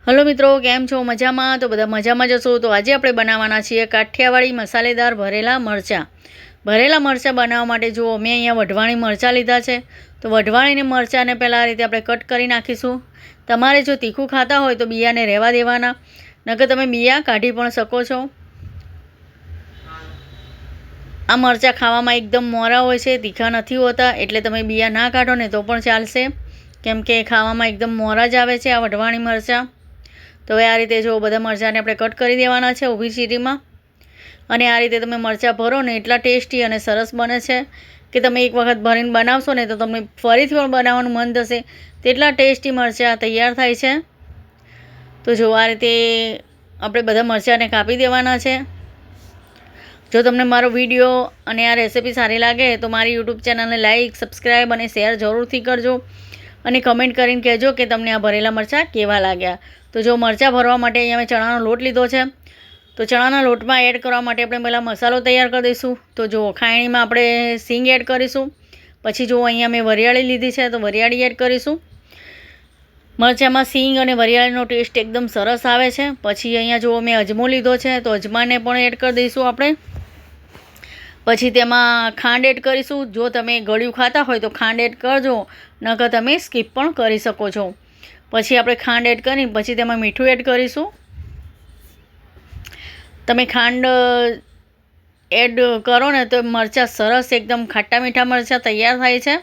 Hello મિત્રો, કેમ છો? મજામાં? તો બધા મજામાં જશો. તો આજે આપણે બનાવવાના છીએ કાઠિયાવાડી મસાલેદાર ભરેલા મરચાં. ભરેલા મરચાં બનાવવા માટે જુઓ, મેં અહીંયા વઢવાણી મરચાં લીધા છે. તો વઢવાણીને મરચાંને પહેલાં આ રીતે આપણે કટ કરી નાખીશું. તમારે જો તીખું ખાતા હોય તો બિયાને રહેવા દેવાના, નકર તમે બિયા કાઢી પણ શકો છો. આ મરચાં ખાવામાં એકદમ મોરા હોય છે, તીખા નથી હોતા, એટલે તમે બિયા ના કાઢો ને તો પણ ચાલશે, કેમ કે ખાવામાં એકદમ મોરા જ આવે છે આ વઢવાણી મરચાં. તો હવે આ રીતે જો બધા મરચાંને આપણે કટ કરી દેવાના છે ઊભી ચીરીમાં. અને આ રીતે તમે મરચાં ભરો ને એટલા ટેસ્ટી અને સરસ બને છે કે તમે એક વખત ભરીને બનાવશો ને તો તમને ફરીથી પણ બનાવવાનું મન થશે, તેટલા ટેસ્ટી મરચાં તૈયાર થાય છે. તો જો આ રીતે આપણે બધા મરચાંને કાપી દેવાના છે. જો તમને મારો વિડીયો અને આ રેસિપી સારી લાગે તો મારી યુટ્યુબ ચેનલને લાઇક, સબસ્ક્રાઈબ અને શેર જરૂરથી કરજો. અને કમેન્ટ કરીને કહેજો કે તમને આ ભરેલા મરચાં કેવા લાગ્યા. તો જો મરચાં ભરવા માટે અહીંયા મેં ચણાનો લોટ લીધો છે. તો ચણાના લોટમાં એડ કરવા માટે આપણે પહેલાં મસાલો તૈયાર કરી દઈશું. તો જો ખાયણીમાં આપણે સીંગ એડ કરીશું. પછી જો અહીંયા મેં વરિયાળી લીધી છે તો વરિયાળી એડ કરીશું. મરચાંમાં સીંગ અને વરિયાળીનો ટેસ્ટ એકદમ સરસ આવે છે. પછી અહીંયા જો મેં અજમો લીધો છે તો અજમાને પણ એડ કરી દઈશું આપણે. પછી તેમાં ખાંડ એડ કરીશું. જો તમે ગળ્યું ખાતા હોય તો ખાંડ એડ કરજો, નકર તમે સ્કીપ પણ કરી શકો છો. પછી આપણે ખાંડ એડ કરી પછી તેમાં મીઠું એડ કરીશું. તમે ખાંડ એડ કરો ને તો મરચાં સરસ એકદમ ખાટા મીઠા મરચાં તૈયાર થાય છે.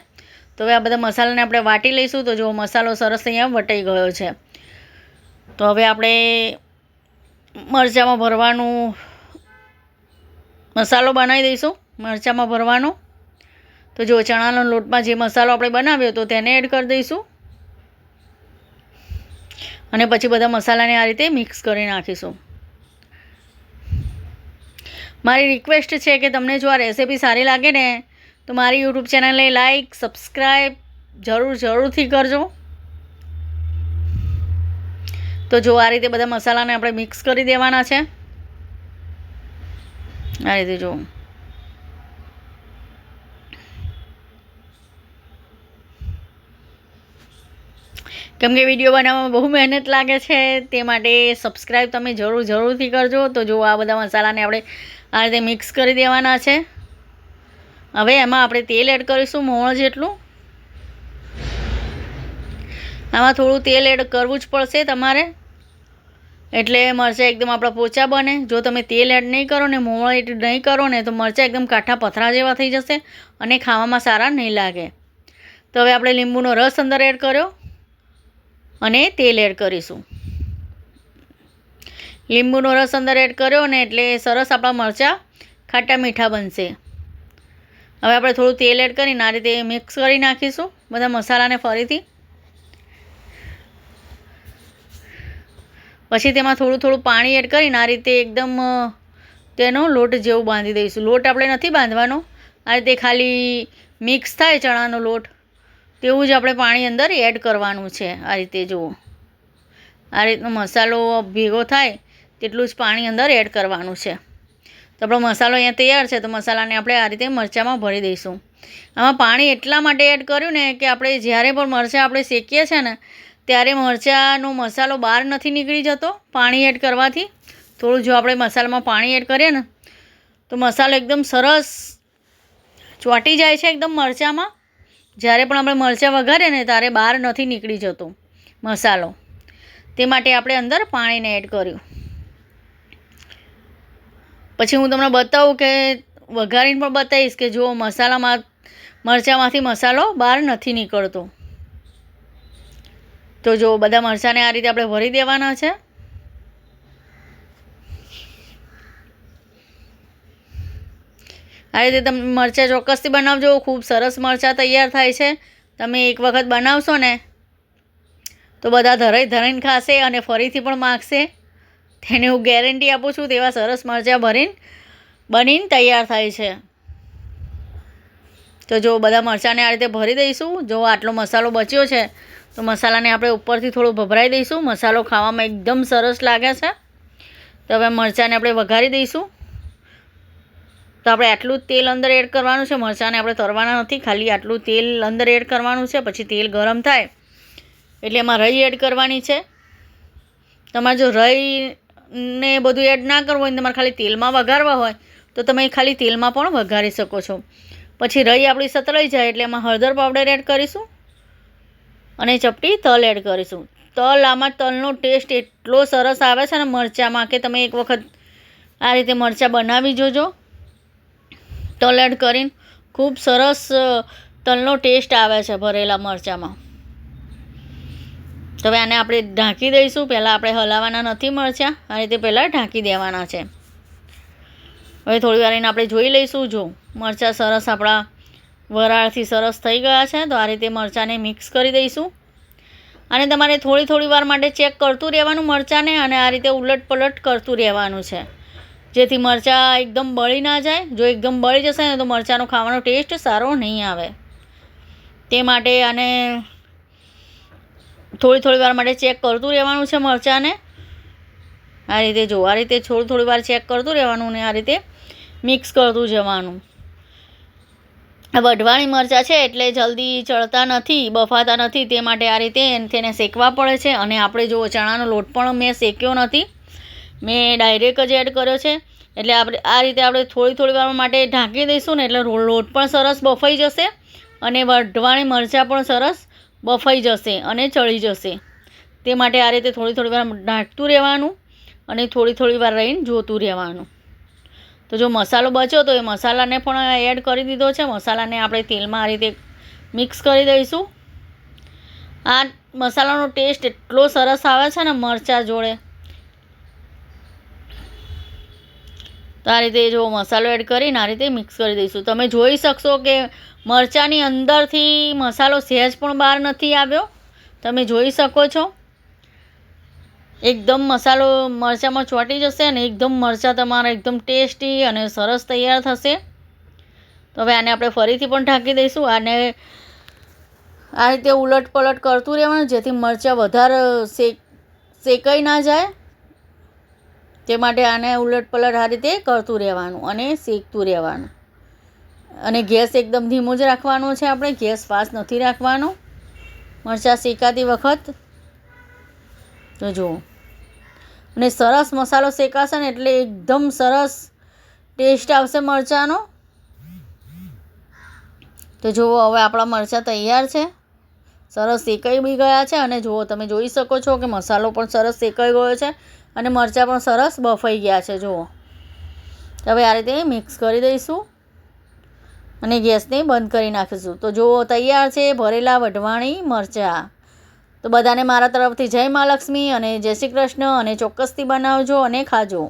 તો હવે આ બધા મસાલાને આપણે વાટી લઈશું. તો જો મસાલો સરસ અહીંયા વટાઈ ગયો છે. તો હવે આપણે મરચાંમાં ભરવાનું મસાલો બનાવી દઈશું. મરચાંમાં ભરવાનો તો જો ચણાના લોટમાં જે મસાલો આપણે બનાવ્યો તો તેને એડ કરી દઈશું. અને પછી બધા મસાલાને આ રીતે મિક્સ કરી નાખીશું. મારી રિક્વેસ્ટ છે કે તમને જો આ રેસિપી સારી લાગે ને તો મારી યુટ્યુબ ચેનલને લાઇક, સબસ્ક્રાઈબ જરૂરથી કરજો. તો જો આ રીતે બધા મસાલાને આપણે મિક્સ કરી દેવાના છે. આ રીતે જો કેમ કે વિડીયો બનાવવામાં બહુ મહેનત લાગે છે, તે માટે સબસ્ક્રાઈબ તમે જરૂરથી કરજો. તો જો આ બધા મસાલાને આપણે આ રીતે મિક્સ કરી દેવાના છે. હવે એમાં આપણે તેલ એડ કરીશું મોણ જેટલું. આમાં થોડું તેલ એડ કરવું જ પડશે તમારે, એટલે મરચાં એકદમ આપણા પોચા બને. જો તમે તેલ એડ નહીં કરો ને મોણ એડ નહીં કરો ને તો મરચાં એકદમ કાઠા પથરા જેવા થઈ જશે અને ખાવામાં સારા નહીં લાગે. તો હવે આપણે લીંબુનો રસ અંદર એડ કર્યો અને તેલ એડ કરીશું. લીંબુનો રસ અંદર એડ કર્યો ને એટલે સરસ આપણા મરચાં ખાટા મીઠા બનશે. હવે આપણે થોડું તેલ એડ કરીને આ રીતે મિક્સ કરી નાખીશું બધા મસાલાને ફરીથી. પછી તેમાં થોડું પાણી એડ કરીને આ રીતે એકદમ તેનો લોટ જેવું બાંધી દઈશું. લોટ આપણે નથી બાંધવાનો, આ રીતે ખાલી મિક્સ થાય ચણાનો લોટ તેવું જ આપણે પાણી અંદર એડ કરવાનું છે. આ રીતે જુઓ, આ રીતનો મસાલો ભેગો થાય તેટલું જ પાણી અંદર એડ કરવાનું છે. તો આપણો મસાલો અહીંયા તૈયાર છે. તો મસાલાને આપણે આ રીતે મરચાંમાં ભરી દઈશું. આમાં પાણી એટલા માટે એડ કર્યું ને કે આપણે જ્યારે પણ મરચાં આપણે શેકીએ છીએ ને ત્યારે મરચાંનો મસાલો બહાર નથી નીકળી જતો પાણી એડ કરવાથી. થોડું જો આપણે મસાલામાં પાણી એડ કરીએ ને તો મસાલો એકદમ સરસ ચોંટી જાય છે એકદમ મરચાંમાં. જ્યારે પણ આપણે મરચાં વઘારીએ ને ત્યારે બહાર નથી નીકળી જતો મસાલો, તે માટે આપણે અંદર પાણીને એડ કર્યું. પછી હું તમને બતાવું કે વઘારીને પણ બતાવીશ કે જો મરચાંમાંથી મસાલો બહાર નથી નીકળતો. તો જો બધા મરચાંને આ રીતે આપણે ભરી દેવાના છે. આ રીતે તમે મરચાં ચોક્કસથી બનાવજો, ખૂબ સરસ મરચાં તૈયાર થાય છે. તમે એક વખત બનાવશો ને તો બધા ધરાઈને ખાશે અને ફરીથી પણ માગશે. તેને હું ગેરંટી આપું છું. તેવા સરસ મરચાં બનીને તૈયાર થાય છે. તો જો બધા મરચાંને આ રીતે ભરી દઈશું. જો આટલો મસાલો બચ્યો છે તો મસાલાને આપણે ઉપરથી થોડું ભભરાઈ દઈશું. મસાલો ખાવામાં એકદમ સરસ લાગે છે. તો હવે મરચાંને આપણે વઘારી દઈશું. તો આપણે આટલું જ તેલ અંદર એડ કરવાનું છે. મરચાંને આપણે તળવાના નથી, ખાલી આટલું તેલ અંદર એડ કરવાનું છે. પછી તેલ ગરમ થાય એટલે એમાં રાઈ એડ કરવાની છે. તમારે જો રઈને બધું એડ ના કરવું હોય ને તમારે ખાલી તેલમાં વઘારવા હોય તો તમે ખાલી તેલમાં પણ વઘારી શકો છો. પછી રઈ આપણી સતળાઈ જાય એટલે એમાં હળદર પાવડર એડ કરીશું અને ચપટી તલ એડ કરીશું. આમાં તલનો ટેસ્ટ એટલો સરસ આવે છે ને મરચાંમાં કે તમે એક વખત આ રીતે મરચાં બનાવી જોજો. તલ એડ કરીને ખૂબ સરસ તલનો ટેસ્ટ આવે છે ભરેલા મરચાંમાં. તો હવે આને આપણે ઢાંકી દઈશું. પહેલાં આપણે હલાવવાના નથી મરચાં, આ રીતે પહેલાં ઢાંકી દેવાના છે. હવે થોડી વાર એને આપણે જોઈ લઈશું. જો મરચાં સરસ આપણા વરાળથી સરસ થઈ ગયા છે તો આ રીતે મરચાંને મિક્સ કરી દઈશું. અને તમારે થોડી વાર માટે ચેક કરતું રહેવાનું મરચાંને અને આ રીતે ઉલટ પલટ કરતું રહેવાનું છે જેથી મરચાં એકદમ બળી ના જાય. જો એકદમ બળી જશે ને તો મરચાંનો ખાવાનો ટેસ્ટ સારો નહીં આવે. તે માટે આને થોડી વાર માટે ચેક કરતું રહેવાનું છે મરચાંને. આ રીતે જો આ રીતે થોડી વાર ચેક કરતું રહેવાનું ને આ રીતે મિક્સ કરતું જવાનું. વઢવાણી મરચાં છે એટલે જલ્દી ચડતા નથી, બફાતા નથી, તે માટે આ રીતે તેને શેકવા પડે છે. અને આપણે જો ચણાનો લોટ પણ મેં શેક્યો નથી, મેં ડાયરેક્ટ જ એડ કર્યો છે. એટલે આપણે આ રીતે આપણે થોડી વાર માટે ઢાંકી દઈશું ને એટલે લોટ પણ સરસ બફાઈ જશે અને વઢવાણી મરચાં પણ સરસ બફાઈ જશે અને ચડી જશે. તે માટે આ રીતે થોડી વાર ઢાંકતું રહેવાનું અને થોડી વાર રહીને જોતું રહેવાનું. તો જો મસાલો બચ્યો તો એ મસાલાને પણ એડ કરી દીધો છે. મસાલાને આપણે તેલમાં આ રીતે મિક્સ કરી દઈશું. આ મસાલાનો ટેસ્ટ એટલો સરસ આવે છે ને મરચાં જોડે. તો આ રીતે જો મસાલો એડ કરીને આ રીતે મિક્સ કરી દઈશું. તમે જોઈ શકશો કે મરચાંની અંદરથી મસાલો સહેજ પણ બહાર નથી આવ્યો. તમે જોઈ શકો છો એકદમ મસાલો મરચાંમાં ચોંટી જશે અને એકદમ મરચાં તમારા એકદમ ટેસ્ટી અને સરસ તૈયાર થશે. તો હવે આને આપણે ફરીથી પણ ઢાંકી દઈશું. આને આ રીતે ઉલટ પલટ કરતું રહેવાનું જેથી મરચાં વધારે શેકાઈ ના જાય. તે માટે આને ઉલટ પલટ આ રીતે કરતું રહેવાનું અને શેકતું રહેવાનું. અને ગેસ એકદમ ધીમો જ રાખવાનો છે. આપણે ગેસ ફાસ્ટ નથી રાખવાનો મરચાં શેકાતી વખત. તો જુઓ અને સરસ મસાલો શેકાશે ને એટલે એકદમ સરસ ટેસ્ટ આવશે મરચાંનો. તો જુઓ હવે આપણા મરચાં તૈયાર છે, સરસ શેકાઈ બી ગયા છે. અને જુઓ તમે જોઈ શકો છો કે મસાલો પણ સરસ શેકાઈ ગયો છે અને મરચાં પણ સરસ બફાઈ ગયા છે. જુઓ હવે આ રીતે મિક્સ કરી દઈશું અને ગેસને બંધ કરી નાખીશું. તો જુઓ તૈયાર છે ભરેલા વઢવાણી મરચાં. તો બધાને મારા તરફથી જય મા લક્ષ્મી અને જય શ્રી કૃષ્ણ અને ચોક્કસથી બનાવજો અને ખાજો.